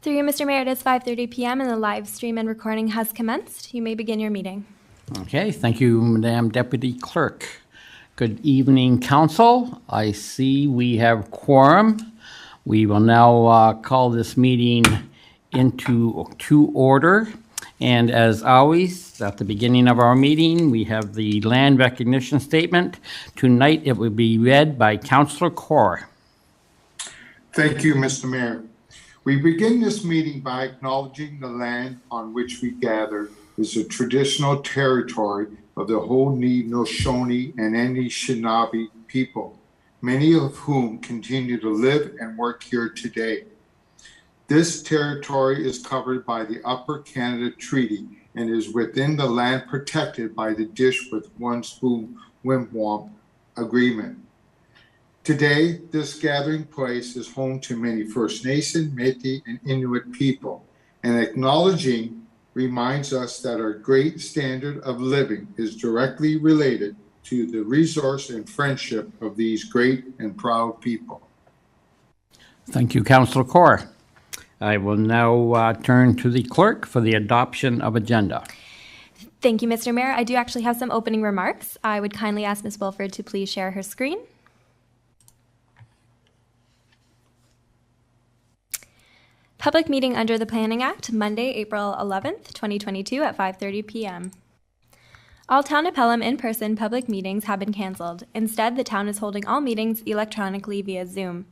Through you, Mr. Mayor, it is 5:30 p.m. and the live stream and recording has commenced. You may begin your meeting. Okay, thank you, Madam Deputy Clerk. Good evening, Council. I see we have quorum. We will now call this meeting to order. And as always, at the beginning of our meeting, we have the land recognition statement. Tonight, it will be read by Councillor Corr. Thank you, Mr. Mayor. We begin this meeting by acknowledging the land on which we gather is the traditional territory of the Haudenosaunee and Anishinaabe people, many of whom continue to live and work here today. This territory is covered by the Upper Canada Treaty and is within the land protected by the Dish with One Spoon Wigwam Agreement. Today, this gathering place is home to many First Nation, Métis, and Inuit people, and acknowledging reminds us that our great standard of living is directly related to the resource and friendship of these great and proud people. Thank you, Councillor Corr. I will now turn to the clerk for the adoption of agenda. Thank you, Mr. Mayor. I do actually have some opening remarks. I would kindly ask Ms. Wilford to please share her screen. Public meeting under the Planning Act, Monday, April 11th, 2022 at 5:30 p.m. All Town of Pelham in-person public meetings have been canceled. Instead, the town is holding all meetings electronically via Zoom.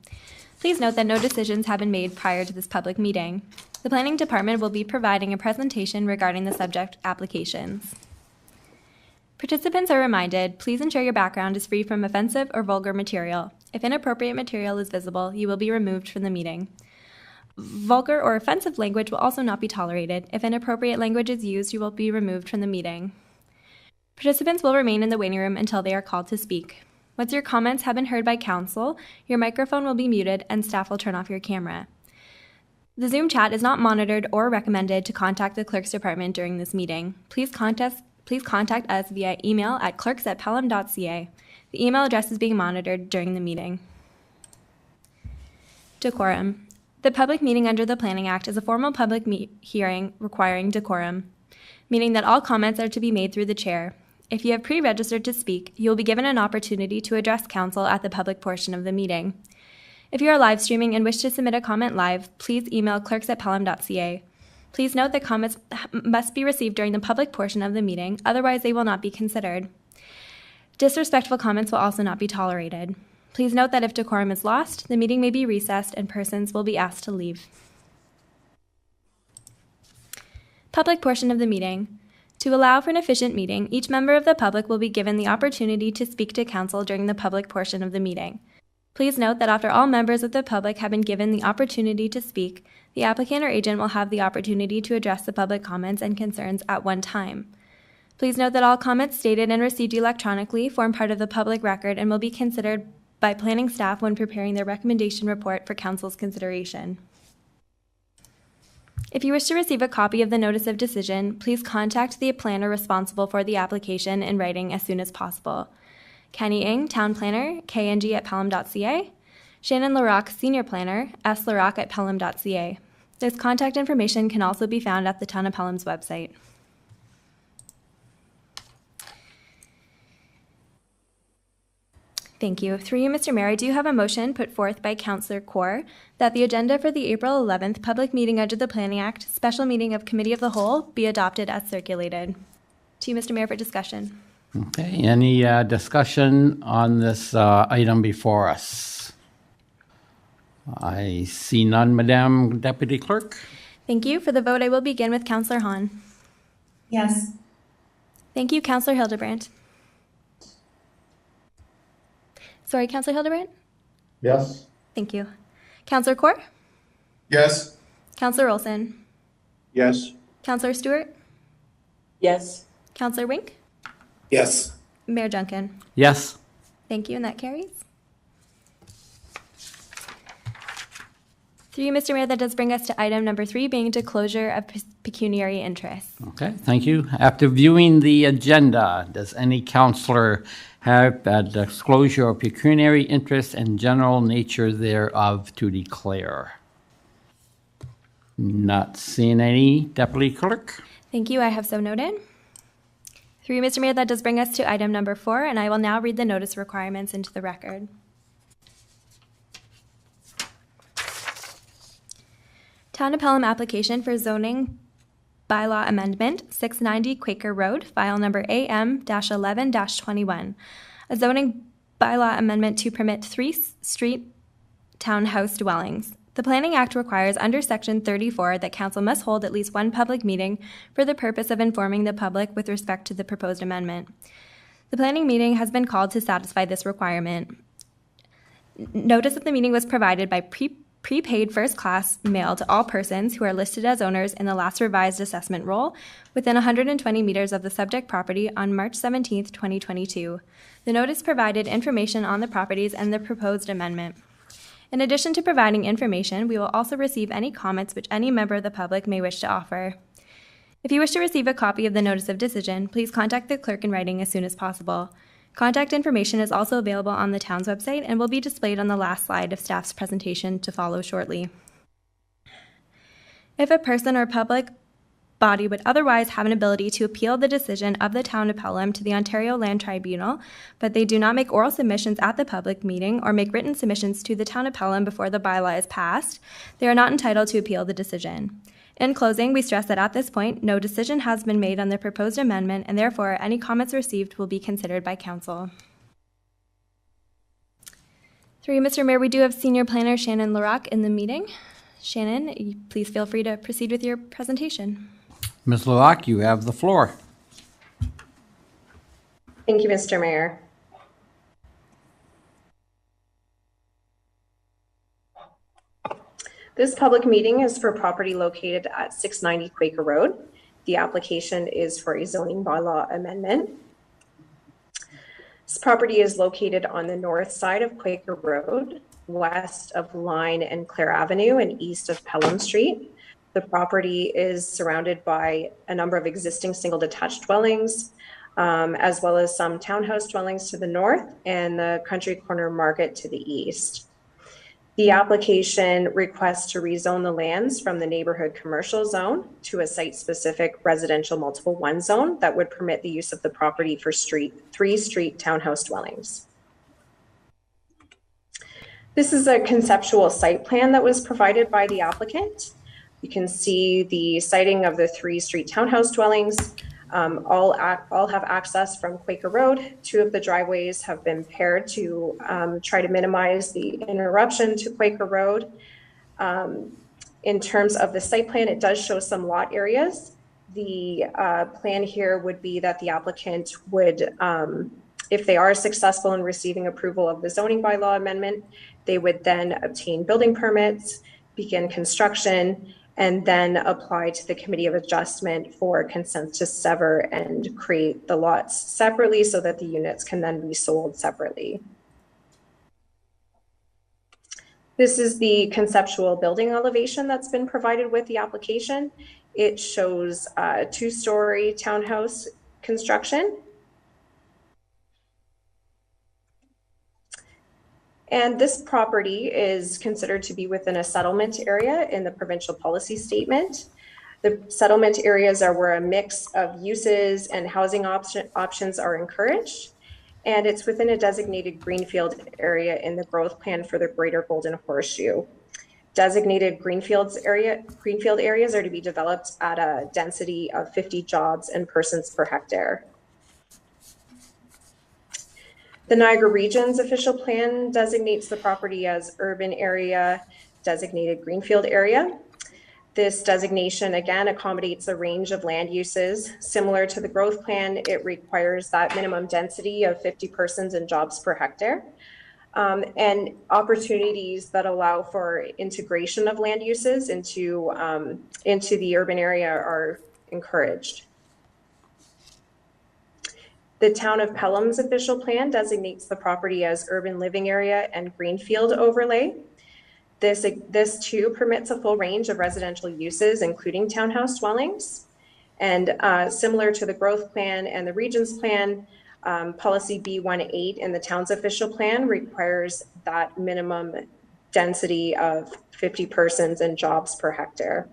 Please note that no decisions have been made prior to this public meeting. The Planning Department will be providing a presentation regarding the subject applications. Participants are reminded, please ensure your background is free from offensive or vulgar material. If inappropriate material is visible, you will be removed from the meeting. Vulgar or offensive language will also not be tolerated. If inappropriate language is used, you will be removed from the meeting. Participants will remain in the waiting room until they are called to speak. Once your comments have been heard by council, your microphone will be muted and staff will turn off your camera. The Zoom chat is not monitored or recommended to contact the clerk's department during this meeting. Please contact us via email at clerks@pelham.ca. The email address is being monitored during the meeting. Decorum. The public meeting under the Planning Act is a formal public hearing requiring decorum, meaning that all comments are to be made through the chair. If you have pre-registered to speak, you will be given an opportunity to address council at the public portion of the meeting. If you are live streaming and wish to submit a comment live, please email clerks@pelham.ca. Please note that comments must be received during the public portion of the meeting, otherwise they will not be considered. Disrespectful comments will also not be tolerated. Please note that if decorum is lost, the meeting may be recessed and persons will be asked to leave. Public portion of the meeting. To allow for an efficient meeting, each member of the public will be given the opportunity to speak to council during the public portion of the meeting. Please note that after all members of the public have been given the opportunity to speak, the applicant or agent will have the opportunity to address the public comments and concerns at one time. Please note that all comments stated and received electronically form part of the public record and will be considered by planning staff when preparing their recommendation report for council's consideration. If you wish to receive a copy of the notice of decision, please contact the planner responsible for the application in writing as soon as possible. Kenny Ng, Town Planner, kng@pelham.ca. Shannon Larocque, Senior Planner, slarocque@pelham.ca. This contact information can also be found at the Town of Pelham's website. Thank you. Through you, Mr. Mayor, I do have a motion put forth by Councillor Corr that the agenda for the April 11th public meeting under the Planning Act, special meeting of Committee of the Whole, be adopted as circulated. To you, Mr. Mayor, for discussion. Okay, any discussion on this item before us? I see none, Madam Deputy Clerk. Thank you. For the vote, I will begin with Councillor Hahn. Yes. Thank you, Councillor Hildebrandt. Sorry, Councillor Hildebrandt? Yes. Thank you. Councillor Corr? Yes. Councillor Olson? Yes. Councillor Stewart? Yes. Councillor Wink? Yes. Mayor Duncan? Yes. Thank you, and that carries. Through you, Mr. Mayor, that does bring us to item number 3, being disclosure of pecuniary interest. Okay, thank you. After viewing the agenda, does any councillor have a disclosure of pecuniary interest and general nature thereof to declare? Not seeing any. Deputy Clerk? Thank you. I have so noted. Through you, Mr. Mayor, that does bring us to item number 4, and I will now read the notice requirements into the record. Town of Pelham application for zoning bylaw amendment, 690 Quaker Road, file number AM-11-21. A zoning bylaw amendment to permit 3-street townhouse dwellings. The Planning Act requires under Section 34 that Council must hold at least one public meeting for the purpose of informing the public with respect to the proposed amendment. The planning meeting has been called to satisfy this requirement. Notice of the meeting was provided by prepaid first-class mail to all persons who are listed as owners in the last revised assessment roll within 120 meters of the subject property on March 17, 2022. The notice provided information on the properties and the proposed amendment. In addition to providing information, we will also receive any comments which any member of the public may wish to offer. If you wish to receive a copy of the notice of decision, please contact the clerk in writing as soon as possible. Contact information is also available on the town's website and will be displayed on the last slide of staff's presentation to follow shortly. If a person or public body would otherwise have an ability to appeal the decision of the Town of Pelham to the Ontario Land Tribunal, but they do not make oral submissions at the public meeting or make written submissions to the Town of Pelham before the bylaw is passed, they are not entitled to appeal the decision. In closing, we stress that at this point, no decision has been made on the proposed amendment, and therefore any comments received will be considered by Council. Through you, Mr. Mayor, we do have Senior Planner Shannon Larocque in the meeting. Shannon, please feel free to proceed with your presentation. Ms. Larocque, you have the floor. Thank you, Mr. Mayor. This public meeting is for property located at 690 Quaker Road. The application is for a zoning bylaw amendment. This property is located on the north side of Quaker Road, west of Line and Clare Avenue and east of Pelham Street. The property is surrounded by a number of existing single detached dwellings, as well as some townhouse dwellings to the north and the Country Corner Market to the east. The application requests to rezone the lands from the neighborhood commercial zone to a site-specific residential multiple one zone that would permit the use of the property for 3-street townhouse dwellings. This is a conceptual site plan that was provided by the applicant. You can see the siting of the 3-street townhouse dwellings. All have access from Quaker Road. 2 of the driveways have been paired to try to minimize the interruption to Quaker Road. In terms of the site plan, it does show some lot areas. The plan here would be that the applicant would, if they are successful in receiving approval of the zoning bylaw amendment, they would then obtain building permits, begin construction, and then apply to the Committee of Adjustment for consent to sever and create the lots separately so that the units can then be sold separately. This is the conceptual building elevation that's been provided with the application. It shows a 2-story townhouse construction. And this property is considered to be within a settlement area in the provincial policy statement. The settlement areas are where a mix of uses and housing options are encouraged. And it's within a designated greenfield area in the growth plan for the Greater Golden Horseshoe. Designated greenfield areas are to be developed at a density of 50 jobs and persons per hectare. The Niagara Region's official plan designates the property as urban area, designated greenfield area. This designation, again, accommodates a range of land uses. Similar to the growth plan, it requires that minimum density of 50 persons and jobs per hectare. And opportunities that allow for integration of land uses into the urban area are encouraged. The Town of Pelham's official plan designates the property as urban living area and greenfield overlay. This too permits a full range of residential uses, including townhouse dwellings. And similar to the growth plan and the region's plan, policy B18 in the town's official plan requires that minimum density of 50 persons and jobs per hectare.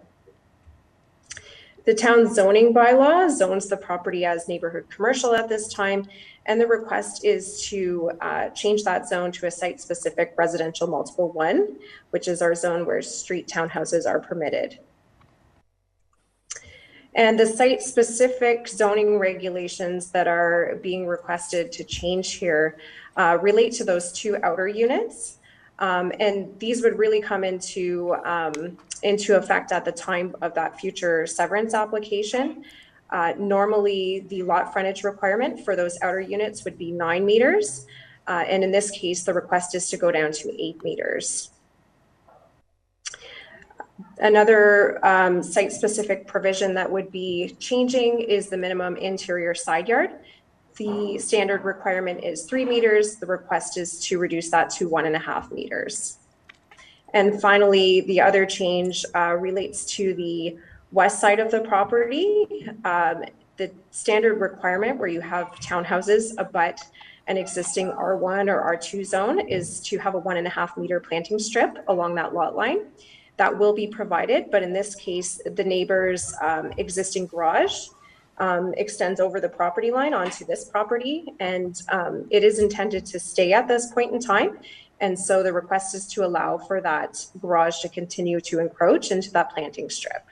The town zoning bylaw zones the property as neighborhood commercial at this time, and the request is to change that zone to a site-specific residential multiple 1, which is our zone where street townhouses are permitted. And the site-specific zoning regulations that are being requested to change here relate to those 2 outer units. And these would really come into effect at the time of that future severance application. Normally, the lot frontage requirement for those outer units would be 9 meters. And in this case, the request is to go down to 8 meters. Another site-specific provision that would be changing is the minimum interior side yard. The standard requirement is 3 meters. The request is to reduce that to 1.5 meters. And finally, the other change relates to the west side of the property. The standard requirement where you have townhouses abut an existing R1 or R2 zone is to have a 1.5 meter planting strip along that lot line. That will be provided, but in this case, the neighbor's existing garage extends over the property line onto this property, and it is intended to stay at this point in time. And so the request is to allow for that garage to continue to encroach into that planting strip.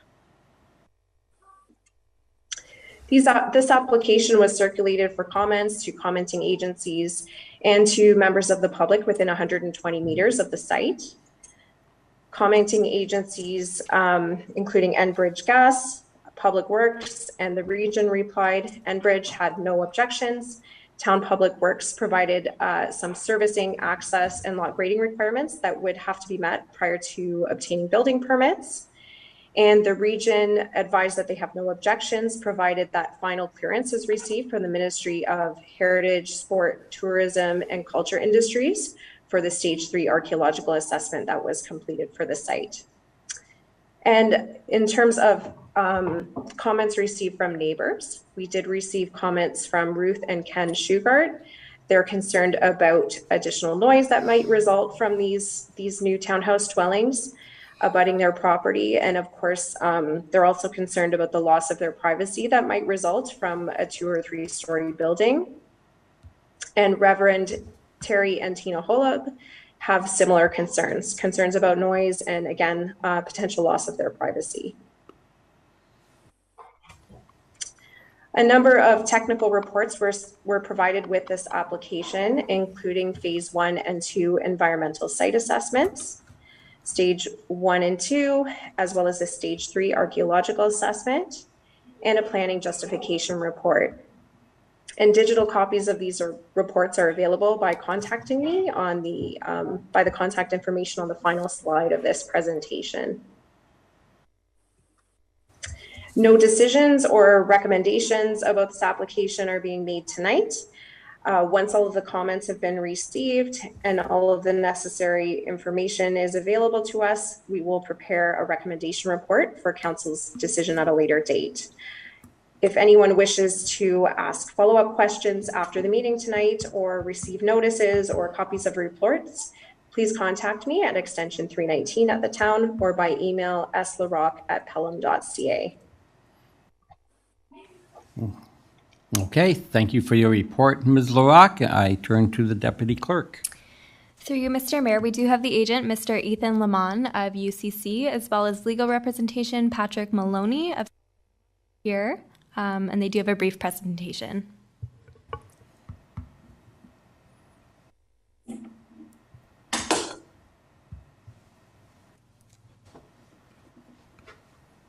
This application was circulated for comments to commenting agencies and to members of the public within 120 meters of the site. Commenting agencies, including Enbridge Gas, Public Works, and the region replied. Enbridge had no objections. Town Public Works provided some servicing, access, and lot grading requirements that would have to be met prior to obtaining building permits. And the region advised that they have no objections, provided that final clearance is received from the Ministry of Heritage, Sport, Tourism, and Culture Industries for the Stage 3 archaeological assessment that was completed for the site. And in terms of comments received from neighbors, we did receive comments from Ruth and Ken Shugart. They're concerned about additional noise that might result from these new townhouse dwellings abutting their property. And of course, they're also concerned about the loss of their privacy that might result from a 2 or 3 story building. And Reverend Terry and Tina Holub have similar concerns about noise and, again, potential loss of their privacy. A number of technical reports were provided with this application, including phase 1 and 2 environmental site assessments, stage 1 and 2, as well as a stage 3 archaeological assessment, and a planning justification report. And digital copies of these reports are available by contacting me on by the contact information on the final slide of this presentation. No decisions or recommendations about this application are being made tonight. Once all of the comments have been received and all of the necessary information is available to us, we will prepare a recommendation report for Council's decision at a later date. If anyone wishes to ask follow-up questions after the meeting tonight or receive notices or copies of reports, please contact me at extension 319 at the town or by email slarock@pelham.ca. Okay, thank you for your report, Ms. LaRock. I turn to the Deputy Clerk. Through you, Mr. Mayor, we do have the agent, Mr. Ethan Lamont of UCC, as well as legal representation, Patrick Maloney of here, and they do have a brief presentation.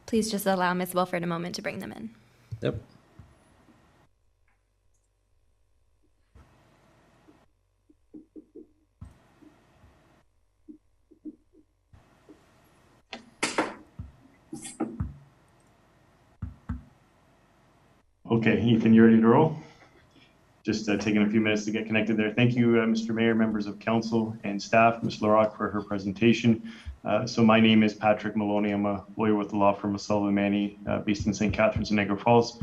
Please just allow Ms. Wilford a moment to bring them in. Yep. Okay, Ethan, you ready to roll? Just taking a few minutes to get connected there. Thank you, Mr. Mayor, members of council and staff, Ms. LaRock for her presentation. So my name is Patrick Maloney. I'm a lawyer with the law firm of Sullivan Manny, based in St. Catharines and Niagara Falls.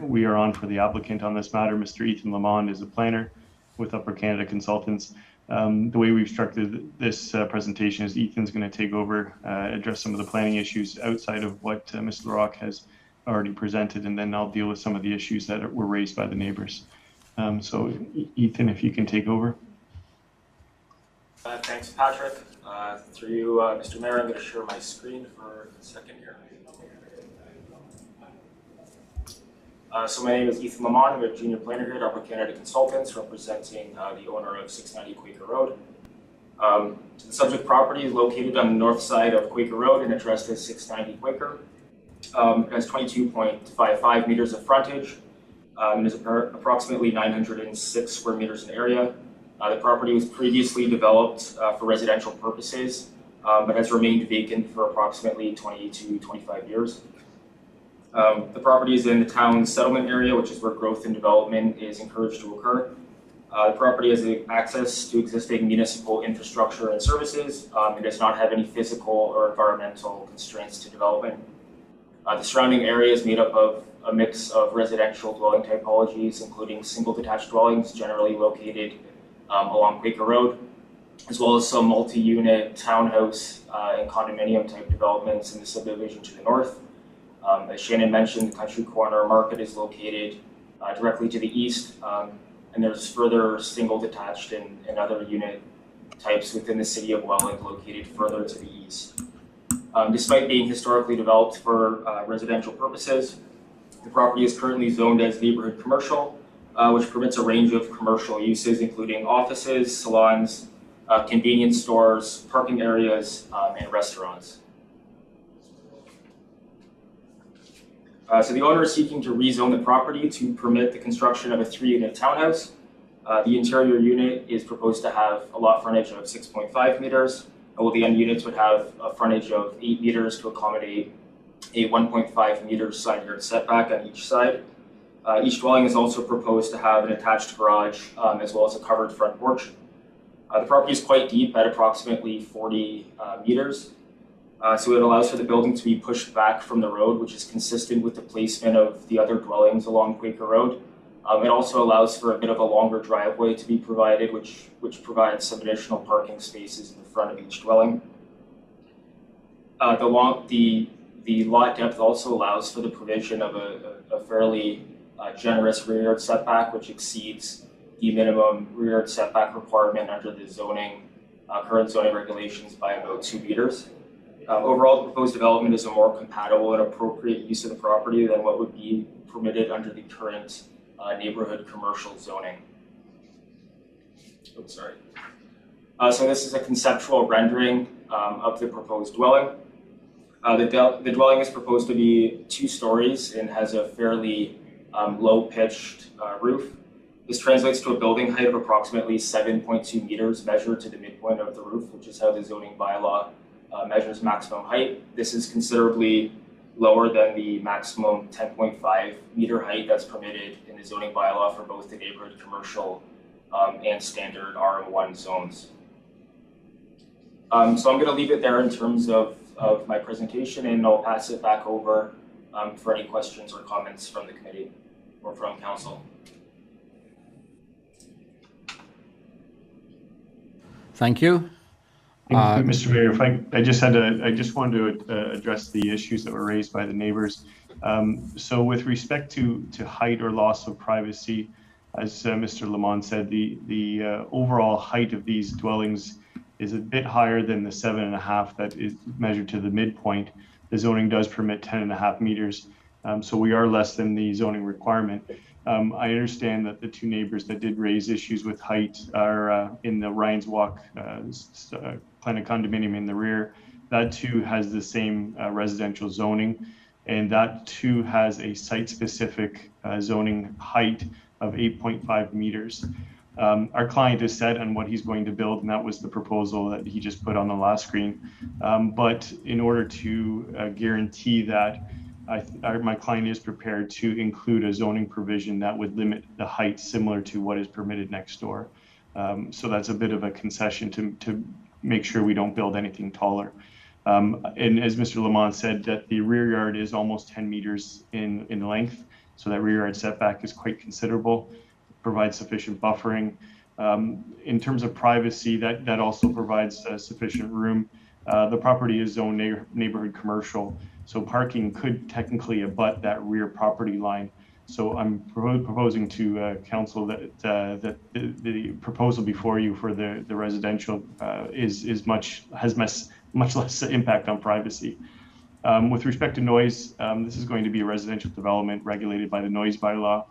We are on for the applicant on this matter. Mr. Ethan Lamont is a planner with Upper Canada Consultants. The way we've structured this presentation is Ethan's going to take over, address some of the planning issues outside of what Ms. LaRock has already presented, and then I'll deal with some of the issues that were raised by the neighbors. So Ethan, if you can take over. Thanks, Patrick. Through you, Mr. Mayor, I'm going to share my screen for a second here. So my name is Ethan Lamont. I'm a junior planner here at Upper Canada Consultants, representing the owner of 690 Quaker Road. The subject property is located on the north side of Quaker Road and addressed as 690 Quaker. It has 22.55 meters of frontage and is approximately 906 square meters in area. The property was previously developed for residential purposes, but has remained vacant for approximately 20 to 25 years. The property is in the town's settlement area, which is where growth and development is encouraged to occur. The property has access to existing municipal infrastructure and services. It does not have any physical or environmental constraints to development. The surrounding area is made up of a mix of residential dwelling typologies, including single detached dwellings generally located along Quaker Road, as well as some multi-unit townhouse and condominium type developments in the subdivision to the north. As Shannon mentioned, the Country Corner Market is located directly to the east, and there's further single detached and other unit types within the city of Welland located further to the east. Despite being historically developed for residential purposes, the property is currently zoned as neighborhood commercial, which permits a range of commercial uses, including offices, salons, convenience stores, parking areas, and restaurants. So the owner is seeking to rezone the property to permit the construction of a 3-unit townhouse. The interior unit is proposed to have a lot frontage of 6.5 meters, while the end units would have a frontage of 8 meters to accommodate a 1.5 meter side yard setback on each side. Each dwelling is also proposed to have an attached garage as well as a covered front porch. The property is quite deep at approximately 40 meters. So it allows for the building to be pushed back from the road, which is consistent with the placement of the other dwellings along Quaker Road. It also allows for a bit of a longer driveway to be provided, which provides some additional parking spaces in the front of each dwelling. The lot depth also allows for the provision of a fairly generous rear yard setback, which exceeds the minimum rear yard setback requirement under the current zoning regulations by about 2 meters. Overall, the proposed development is a more compatible and appropriate use of the property than what would be permitted under the current neighborhood commercial zoning. Oops, sorry. So this is a conceptual rendering of the proposed dwelling. The dwelling is proposed to be 2 stories and has a fairly low-pitched roof. This translates to a building height of approximately 7.2 meters measured to the midpoint of the roof, which is how the zoning bylaw measures maximum height. This is considerably lower than the maximum 10.5 meter height that's permitted in the zoning bylaw for both the neighborhood commercial and standard RM1 zones. So I'm going to leave it there in terms of my presentation, and I'll pass it back over for any questions or comments from the committee or from council. Thank you. Mr. Mayor, if I just wanted to address the issues that were raised by the neighbors. So with respect to height or loss of privacy, as Mr. Lamont said, the overall height of these dwellings is a bit higher than the 7.5 that is measured to the midpoint. The zoning does permit 10.5 meters, so we are less than the zoning requirement. I understand that the 2 neighbors that did raise issues with height are in the Ryan's Walk planned condominium in the rear. That too has the same residential zoning, and that too has a site-specific zoning height of 8.5 meters. Our client is set on what he's going to build, and that was the proposal that he just put on the last screen. But in order to guarantee that, my client is prepared to include a zoning provision that would limit the height similar to what is permitted next door. So that's a bit of a concession to make sure we don't build anything taller. And as Mr. Lamont said, that the rear yard is almost 10 meters in length, so that rear yard setback is quite considerable, provides sufficient buffering. In terms of privacy, that also provides sufficient room. The property is zoned neighborhood commercial, so parking could technically abut that rear property line. So I'm proposing to council that the proposal before you for the residential has much less impact on privacy. With respect to noise, this is going to be a residential development regulated by the noise bylaw.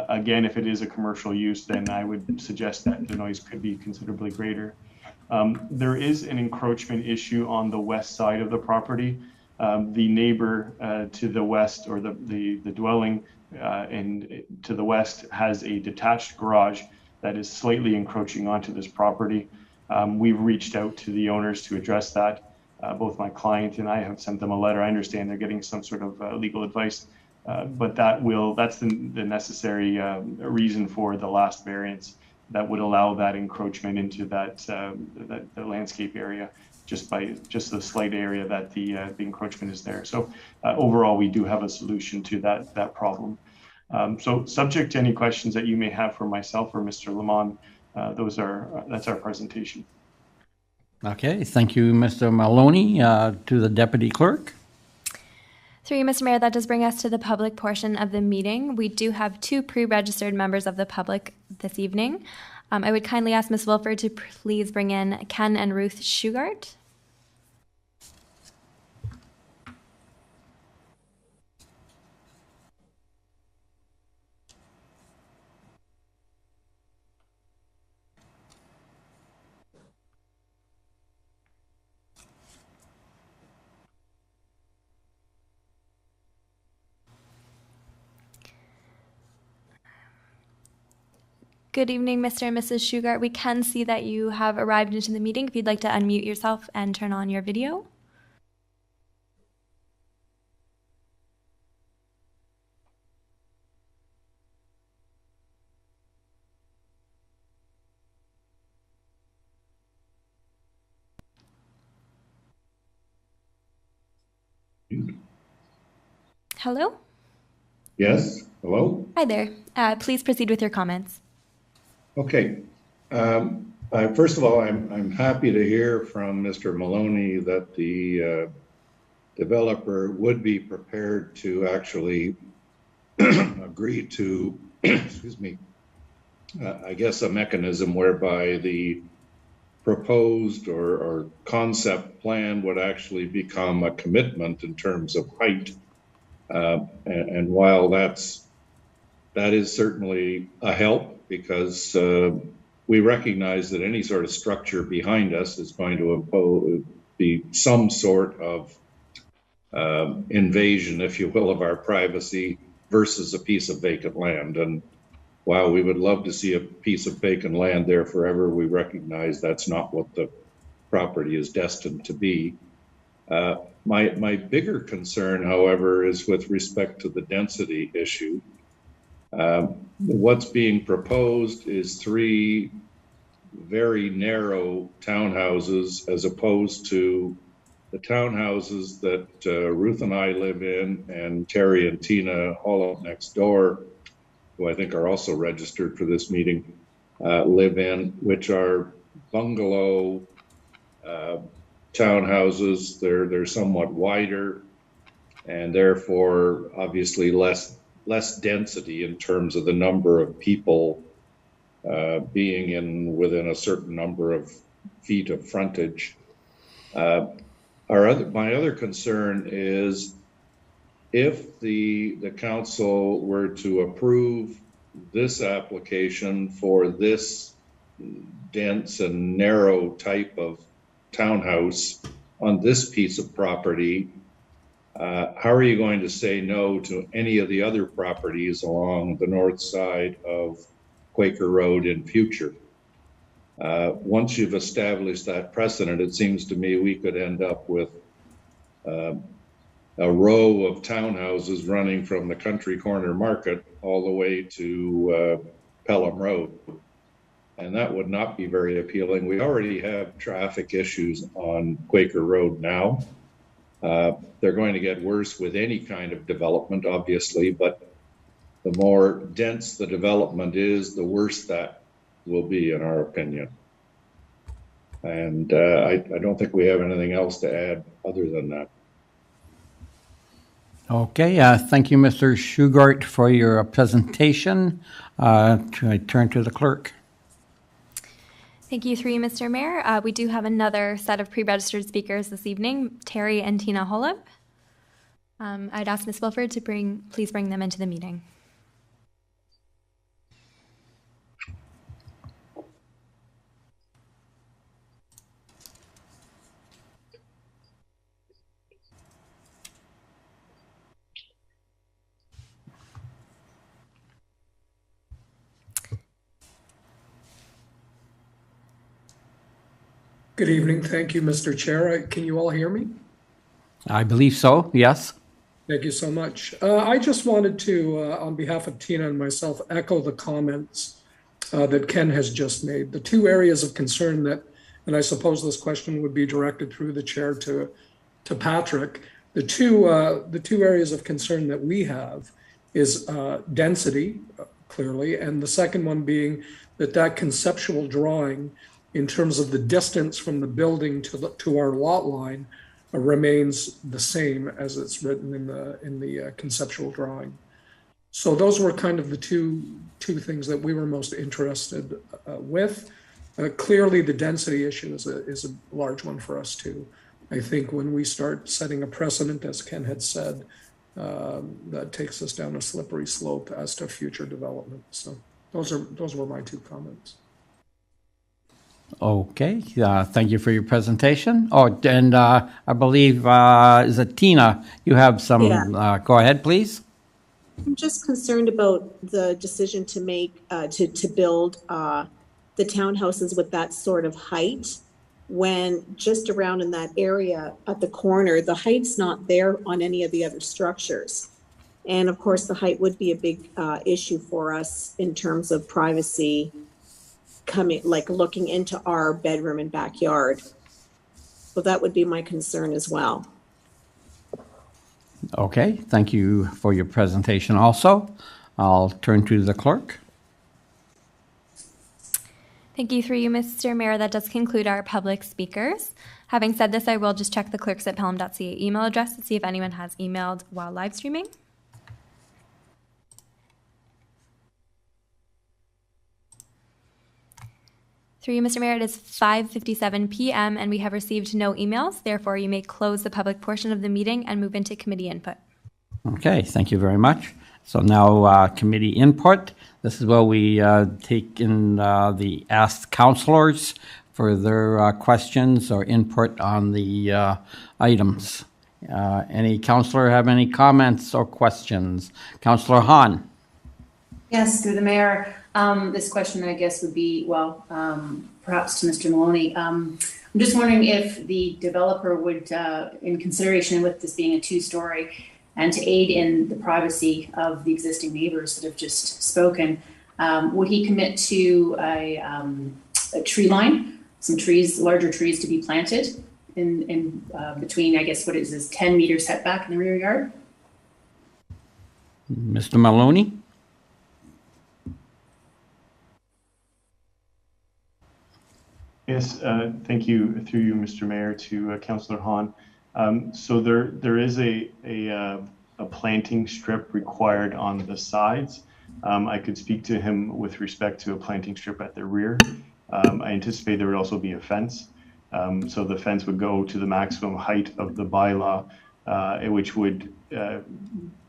Again, if it is a commercial use, then I would suggest that the noise could be considerably greater. There is an encroachment issue on the west side of the property. The neighbor to the west, or the dwelling to the west, has a detached garage that is slightly encroaching onto this property. We've reached out to the owners to address that. Both my client and I have sent them a letter. I understand they're getting some sort of legal advice, but that's the necessary reason for the last variance that would allow that encroachment into the landscape area, just the slight area that the encroachment is there. So overall, we do have a solution to that problem. So subject to any questions that you may have for myself or Mr. Lamont, that's our presentation. Okay, thank you, Mr. Maloney. To the Deputy Clerk. Through you, Mr. Mayor, that does bring us to the public portion of the meeting. We do have 2 pre-registered members of the public this evening. I would kindly ask Ms. Wilford to please bring in Ken and Ruth Shugart. Good evening, Mr. and Mrs. Shugart. We can see that you have arrived into the meeting. If you'd like to unmute yourself and turn on your video. Hello? Yes, hello? Hi there. Please proceed with your comments. Okay. First of all, I'm happy to hear from Mr. Maloney that the developer would be prepared to actually agree to, excuse me, I guess a mechanism whereby the proposed or concept plan would actually become a commitment in terms of height. And while that is certainly a help, because we recognize that any sort of structure behind us is going to be some sort of invasion, if you will, of our privacy versus a piece of vacant land. And while we would love to see a piece of vacant land there forever, we recognize that's not what the property is destined to be. My bigger concern, however, is with respect to the density issue. What's being proposed is 3 very narrow townhouses, as opposed to the townhouses that Ruth and I live in, and Terry and Tina Hollow next door, who I think are also registered for this meeting, live in, which are bungalow townhouses. They're somewhat wider, and therefore obviously less density in terms of the number of people being within a certain number of feet of frontage. My other concern is if the council were to approve this application for this dense and narrow type of townhouse on this piece of property, how are you going to say no to any of the other properties along the north side of Quaker Road in future? Once you've established that precedent, it seems to me we could end up with a row of townhouses running from the Country Corner Market all the way to Pelham Road. And that would not be very appealing. We already have traffic issues on Quaker Road now. They're going to get worse with any kind of development, obviously, but the more dense the development is, the worse that will be, in our opinion. And I don't think we have anything else to add other than that. Okay, thank you, Mr. Shugart, for your presentation. I turn to the clerk. Thank you, through you, Mr. Mayor. We do have another set of pre-registered speakers this evening, Terry and Tina Holub. I'd ask Ms. Wilford to please bring them into the meeting. Good evening. Thank you, Mr. Chair. Can you all hear me? I believe so, yes. Thank you so much. I just wanted to, on behalf of Tina and myself, echo the comments that Ken has just made. The two areas of concern that, and I suppose this question would be directed through the chair to Patrick. The two areas of concern that we have is density, clearly, and the second one being that conceptual drawing in terms of the distance from the building to our lot line remains the same as it's written in the conceptual drawing. So those were kind of the two things that we were most interested with. Clearly, the density issue is a large one for us too. I think when we start setting a precedent, as Ken had said, that takes us down a slippery slope as to future development. So those were my two comments. Okay, thank you for your presentation. Oh, and I believe, is it Tina? You have some, Yeah. Go ahead, please. I'm just concerned about the decision to make, to build the townhouses with that sort of height, when just around in that area at the corner, the height's not there on any of the other structures. And of course, the height would be a big issue for us in terms of privacy, looking into our bedroom and backyard. So that would be my concern as well. Okay, thank you for your presentation also. I'll turn to the clerk. Thank you, through you, Mr. Mayor. That does conclude our public speakers. Having said this, I will just check the clerks at pelham.ca email address to see if anyone has emailed while live streaming. Through you, Mr. Mayor, it is 5:57 p.m. and we have received no emails. Therefore, you may close the public portion of the meeting and move into committee input. Okay, thank you very much. So now committee input. This is where we take in the asked councillors for their questions or input on the items. Any councillor have any comments or questions? Councillor Hahn. Yes, through the mayor. This question, I guess, would be, perhaps to Mr. Maloney. I'm just wondering if the developer would, in consideration with this being a two-story and to aid in the privacy of the existing neighbors that have just spoken, would he commit to a tree line, some trees, larger trees to be planted in between, I guess, what is this 10-meter setback in the rear yard? Mr. Maloney? Yes, thank you, through you, Mr. Mayor, to Councillor Hahn. So there is a planting strip required on the sides. I could speak to him with respect to a planting strip at the rear. I anticipate there would also be a fence. So the fence would go to the maximum height of the bylaw, which would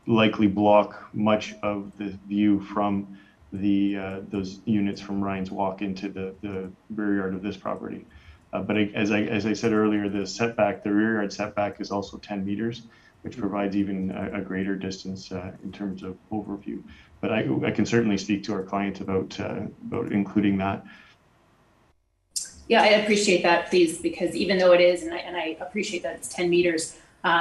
likely block much of the view from those units from Ryan's Walk into the rear yard of this property. But as I said earlier, the rear yard setback is also 10 meters, which provides even a greater distance in terms of overview. But I can certainly speak to our client about including that. Yeah, I appreciate that, please, because even though it is, and I appreciate that it's 10 meters,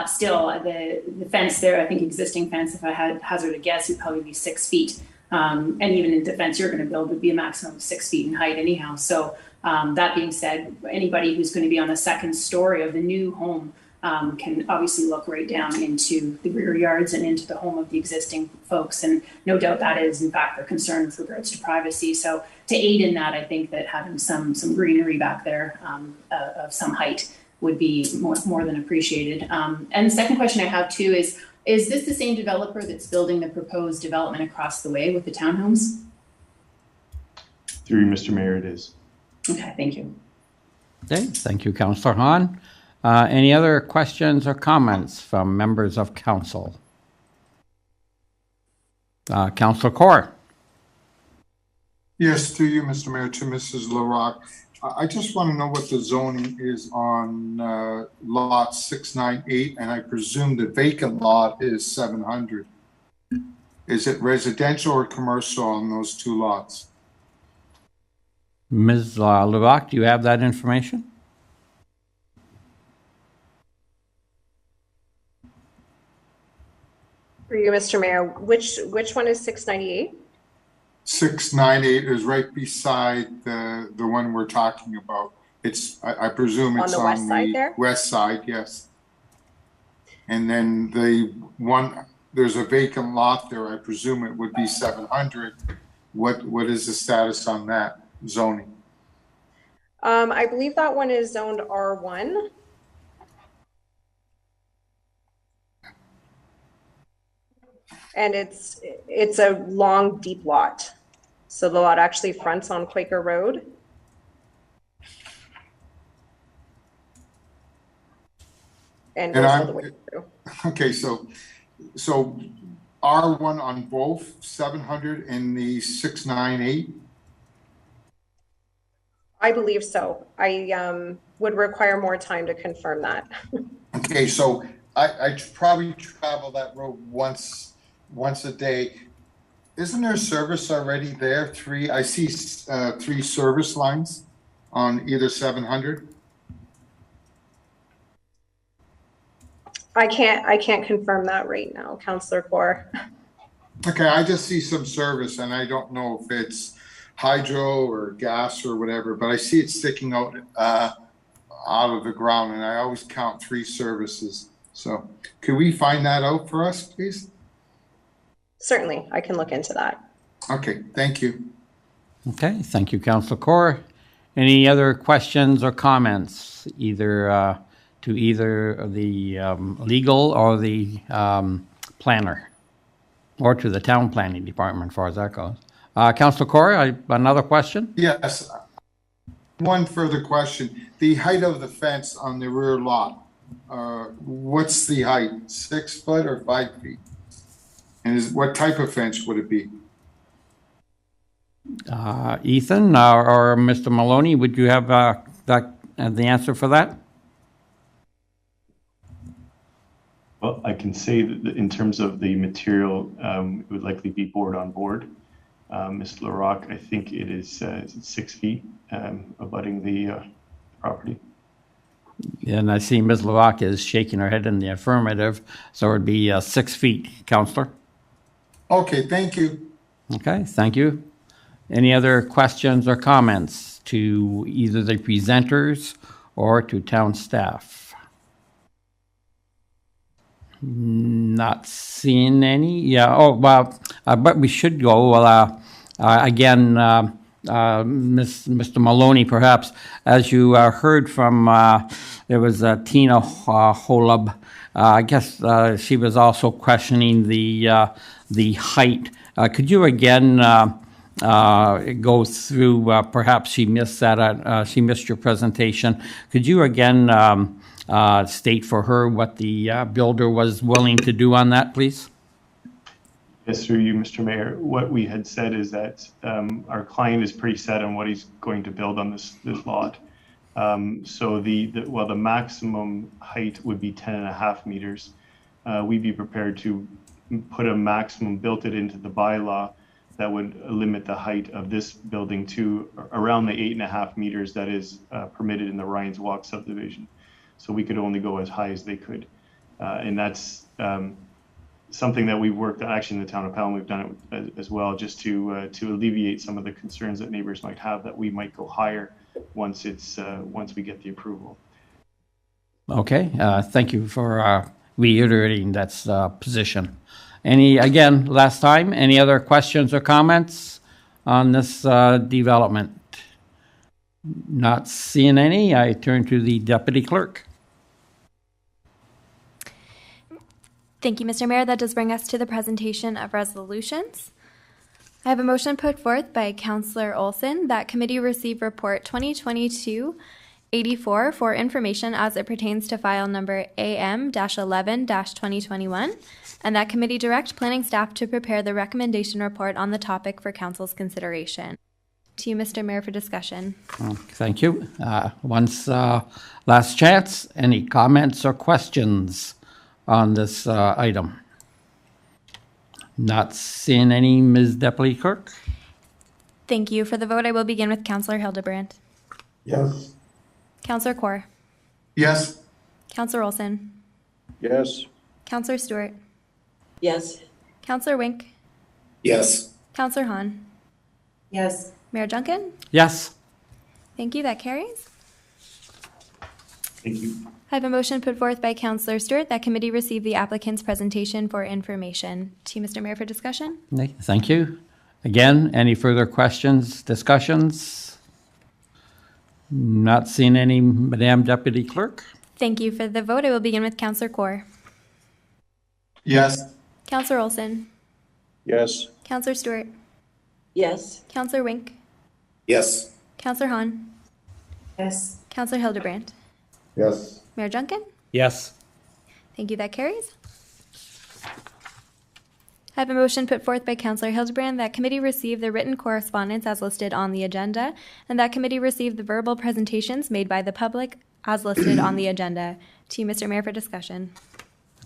still the fence there, I think existing fence, if I had hazard a guess, would probably be 6 feet. And even in the fence you're going to build would be a maximum of 6 feet in height anyhow. So that being said, anybody who's going to be on the second story of the new home can obviously look right down into the rear yards and into the home of the existing folks. And no doubt that is, in fact, their concern with regards to privacy. So to aid in that, I think that having some greenery back there of some height would be more than appreciated. And the second question I have too is this the same developer that's building the proposed development across the way with the townhomes? Through Mr. Mayor, it is. Okay, thank you. Okay, thank you, Councillor Hahn. Any other questions or comments from members of council? Councillor Kaur. Yes, to you, Mr. Mayor, to Mrs. LaRock. I just want to know what the zoning is on lot 698, and I presume the vacant lot is 700. Is it residential or commercial on those two lots? Ms. LaRock, do you have that information? For you, Mr. Mayor, which one is 698? 698 is right beside the one we're talking about. It's I presume it's on the west side there? West side, yes. And then the one, there's a vacant lot there. I presume it would be 700. What is the status on that zoning? I believe that one is zoned R1. And it's a long, deep lot. So the lot actually fronts on Quaker Road. And goes all the way through. Okay, so R1 on both 700 and the 698? I believe so. I would require more time to confirm that. Okay, so I probably travel that road once a day. Isn't there service already there? I see 3 service lines on either 700. I can't confirm that right now, Councillor Kaur. Okay, I just see some service and I don't know if it's hydro or gas or whatever, but I see it sticking out of the ground, and I always count 3 services. So could we find that out for us, please? Certainly, I can look into that. Okay, thank you. Okay, thank you, Councillor Kaur. Any other questions or comments, either to either the legal or the planner, or to the town planning department, as far as that goes? Councillor Kaur, another question? Yes. One further question. The height of the fence on the rear lot, what's the height? 6 foot or 5 feet? And what type of fence would it be? Ethan or Mr. Maloney, would you have the answer for that? Well, I can say that in terms of the material, it would likely be board on board. Ms. LaRock, I think it is 6 feet abutting the property. And I see Ms. LaRock is shaking her head in the affirmative, so it would be 6 feet, Councillor. Okay, thank you. Okay, thank you. Any other questions or comments to either the presenters or to town staff? Not seeing any. Yeah. Oh, well, but we should go. Well, again, Mr. Maloney, perhaps, as you heard from, there was Tina Holub. I guess she was also questioning the height. Could you again go through? Perhaps she missed that. She missed your presentation. Could you again state for her what the builder was willing to do on that, please? Yes, through you, Mr. Mayor. What we had said is that our client is pretty set on what he's going to build on this lot. So the maximum height would be 10.5 meters. We'd be prepared to put a maximum, built it into the bylaw that would limit the height of this building to around the 8.5 meters that is permitted in the Ryan's Walk subdivision. So we could only go as high as they could. And that's something that we've worked on. Actually, in the town of Pelham, we've done it as well, just to alleviate some of the concerns that neighbors might have that we might go higher once we get the approval. Okay, thank you for reiterating that's position. Again, last time, any other questions or comments on this development? Not seeing any, I turn to the Deputy Clerk. Thank you, Mr. Mayor. That does bring us to the presentation of resolutions. I have a motion put forth by Councillor Olson that committee receive report 2022-84 for information as it pertains to file number AM-11-2021, and that committee direct planning staff to prepare the recommendation report on the topic for council's consideration. To you, Mr. Mayor, for discussion. Thank you. Last chance, any comments or questions on this item? Not seeing any, Ms. Deputy Clerk? Thank you. For the vote, I will begin with Councillor Hildebrand. Yes. Councillor Kaur. Yes. Councillor Olson. Yes. Councillor Stewart. Yes. Councillor Wink. Yes. Councillor Hahn. Yes. Mayor Duncan. Yes. Thank you. That carries. Thank you. I have a motion put forth by Councillor Stewart that committee receive the applicant's presentation for information. To you, Mr. Mayor, for discussion. Thank you. Again, any further questions, discussions? Not seeing any, Madam Deputy Clerk? Thank you. For the vote, I will begin with Councillor Kaur. Yes. Councillor Olson. Yes. Councillor Stewart. Yes. Councillor Wink. Yes. Councillor Hahn. Yes. Councillor Hildebrand. Yes. Mayor Duncan. Yes. Thank you. That carries. I have a motion put forth by Councillor Hildebrand that committee receive the written correspondence as listed on the agenda, and that committee receive the verbal presentations made by the public as listed on the agenda. To you, Mr. Mayor, for discussion.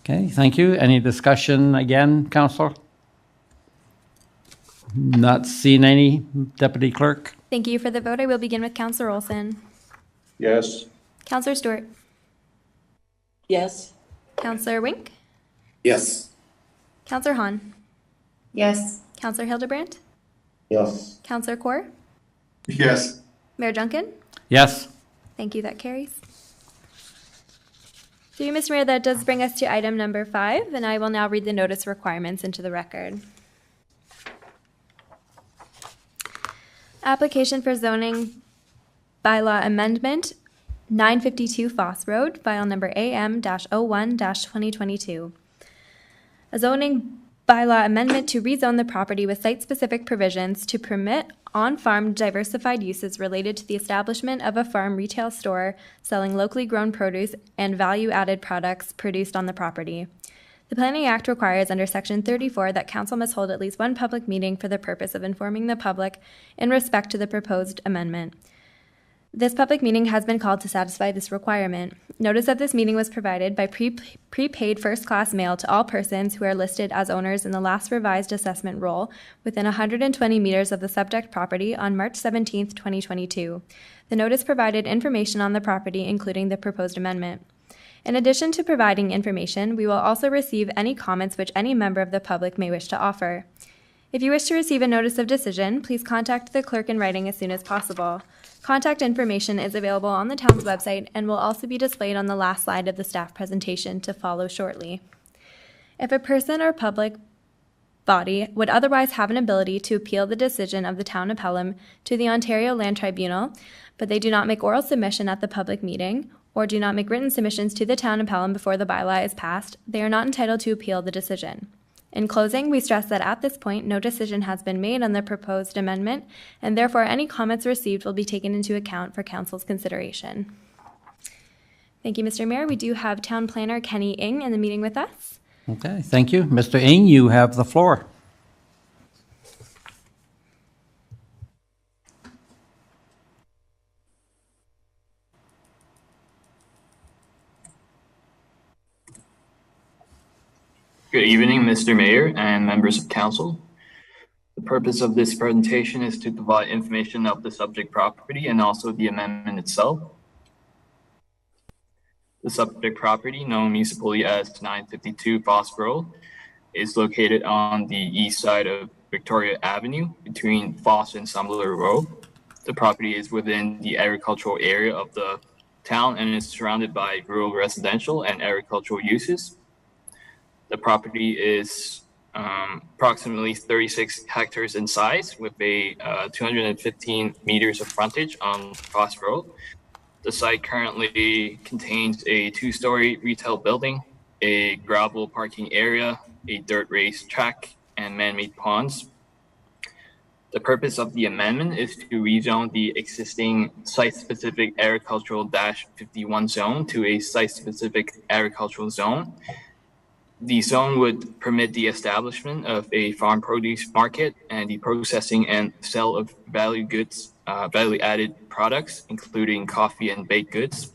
Okay, thank you. Any discussion again, Councillor? Not seeing any, Deputy Clerk? Thank you. For the vote, I will begin with Councillor Olson. Yes. Councillor Stewart. Yes. Councillor Wink. Yes. Councillor Hahn. Yes. Councillor Hildebrand. Yes. Councillor Kaur. Yes. Mayor Duncan. Yes. Thank you. That carries. Through you, Mr. Mayor, that does bring us to item number 5, and I will now read the notice requirements into the record. Application for zoning bylaw amendment, 952 Foss Road, file number AM-01-2022. A zoning bylaw amendment to rezone the property with site-specific provisions to permit on-farm diversified uses related to the establishment of a farm retail store selling locally grown produce and value-added products produced on the property. The Planning Act requires under Section 34 that council must hold at least one public meeting for the purpose of informing the public in respect to the proposed amendment. This public meeting has been called to satisfy this requirement. Notice of this meeting was provided by prepaid first-class mail to all persons who are listed as owners in the last revised assessment roll within 120 meters of the subject property on March 17, 2022. The notice provided information on the property, including the proposed amendment. In addition to providing information, we will also receive any comments which any member of the public may wish to offer. If you wish to receive a notice of decision, please contact the clerk in writing as soon as possible. Contact information is available on the town's website and will also be displayed on the last slide of the staff presentation to follow shortly. If a person or public body would otherwise have an ability to appeal the decision of the town of Pelham to the Ontario Land Tribunal, but they do not make oral submission at the public meeting, or do not make written submissions to the town of Pelham before the bylaw is passed, they are not entitled to appeal the decision. In closing, we stress that at this point, no decision has been made on the proposed amendment, and therefore any comments received will be taken into account for council's consideration. Thank you, Mr. Mayor. We do have Town Planner Kenny Ng in the meeting with us. Okay, thank you. Mr. Ng, you have the floor. Good evening, Mr. Mayor and members of council. The purpose of this presentation is to provide information of the subject property and also the amendment itself. The subject property, known municipally as 952 Foss Road, is located on the east side of Victoria Avenue between Foss and Sumler Road. The property is within the agricultural area of the town and is surrounded by rural residential and agricultural uses. The property is approximately 36 hectares in size with a 215 meters of frontage on Cross Road. The site currently contains a 2-story retail building, a gravel parking area, a dirt race track, and man-made ponds. The purpose of the amendment is to rezone the existing site-specific agricultural-51 zone to a site-specific agricultural zone. The zone would permit the establishment of a farm produce market and the processing and sale of value-added products, including coffee and baked goods.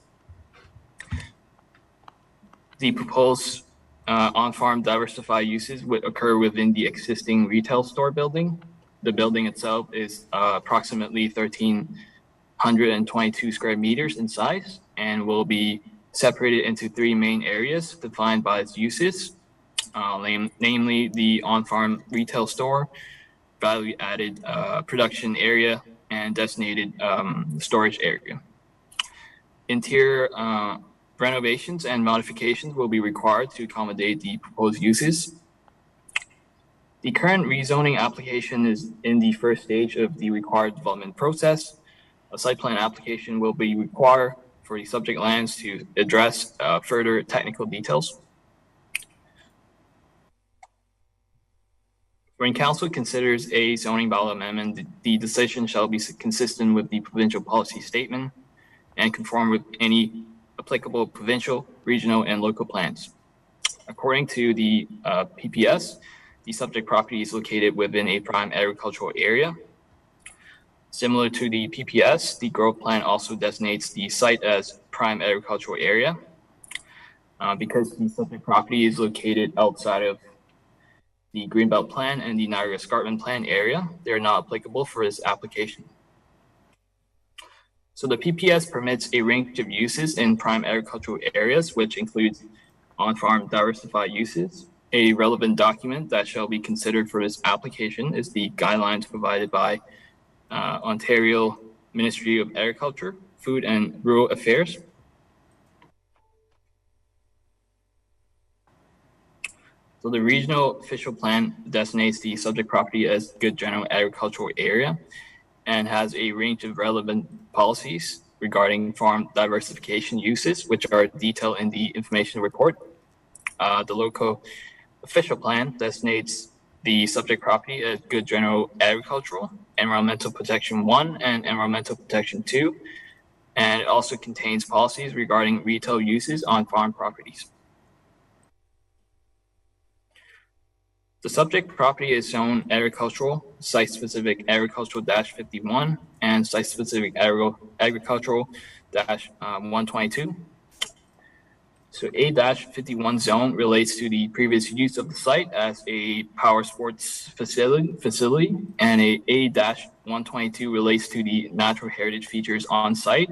The proposed on-farm diversified uses would occur within the existing retail store building. The building itself is approximately 1,322 square meters in size and will be separated into 3 main areas defined by its uses, namely the on-farm retail store, value-added production area, and designated storage area. Interior renovations and modifications will be required to accommodate the proposed uses. The current rezoning application is in the first stage of the required development process. A site plan application will be required for the subject lands to address further technical details. When council considers a zoning bylaw amendment, the decision shall be consistent with the provincial policy statement and conform with any applicable provincial, regional, and local plans. According to the PPS, the subject property is located within a prime agricultural area. Similar to the PPS, the growth plan also designates the site as prime agricultural area. Because the subject property is located outside of the Greenbelt Plan and the Niagara Escarpment Plan area, they are not applicable for this application. So the PPS permits a range of uses in prime agricultural areas, which includes on-farm diversified uses. A relevant document that shall be considered for this application is the guidelines provided by Ontario Ministry of Agriculture, Food and Rural Affairs. So the regional official plan designates the subject property as good general agricultural area and has a range of relevant policies regarding farm diversification uses, which are detailed in the information report. The local official plan designates the subject property as good general agricultural, environmental protection 1 and environmental protection 2, and it also contains policies regarding retail uses on farm properties. The subject property is zoned agricultural, site-specific agricultural-51, and site-specific agricultural-122. So A-51 zone relates to the previous use of the site as a power sports facility, and A-122 relates to the natural heritage features on site.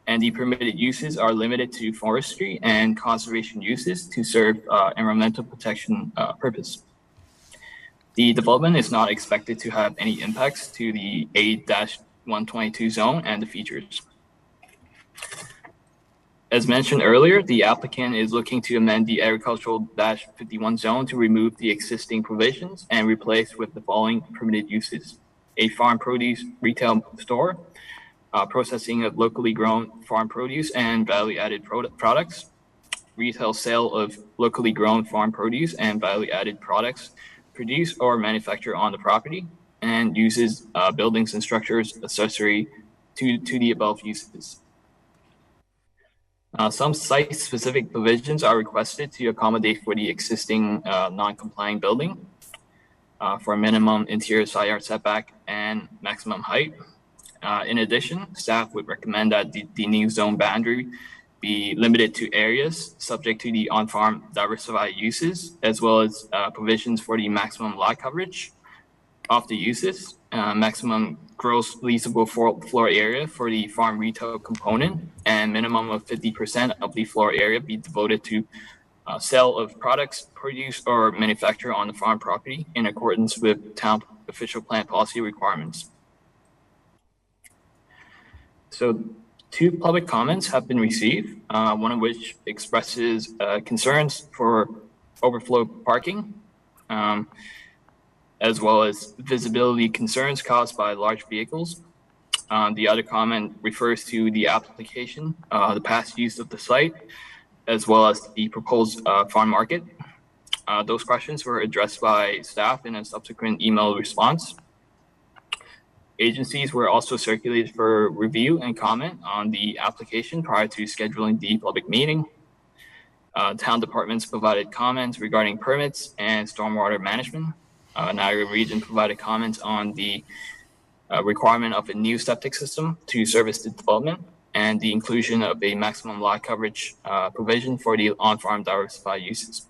And the permitted uses are limited to forestry and conservation uses to serve environmental protection purpose. The development is not expected to have any impacts to the A-122 zone and the features. As mentioned earlier, the applicant is looking to amend the agricultural-51 zone to remove the existing provisions and replace with the following permitted uses: a farm produce retail store, processing of locally grown farm produce and value-added products, retail sale of locally grown farm produce and value-added products produced or manufactured on the property, and uses buildings and structures accessory to the above uses. Some site-specific provisions are requested to accommodate for the existing non-complying building for a minimum interior side yard setback and maximum height. In addition, staff would recommend that the new zone boundary be limited to areas subject to the on-farm diversified uses, as well as provisions for the maximum lot coverage of the uses, maximum gross leasable floor area for the farm retail component, and minimum of 50% of the floor area be devoted to sale of products produced or manufactured on the farm property in accordance with town official plan policy requirements. So 2 public comments have been received, one of which expresses concerns for overflow parking, as well as visibility concerns caused by large vehicles. The other comment refers to the application, the past use of the site, as well as the proposed farm market. Those questions were addressed by staff in a subsequent email response. Agencies were also circulated for review and comment on the application prior to scheduling the public meeting. Town departments provided comments regarding permits and stormwater management. Niagara Region provided comments on the requirement of a new septic system to service the development and the inclusion of a maximum lot coverage provision for the on-farm diversified uses.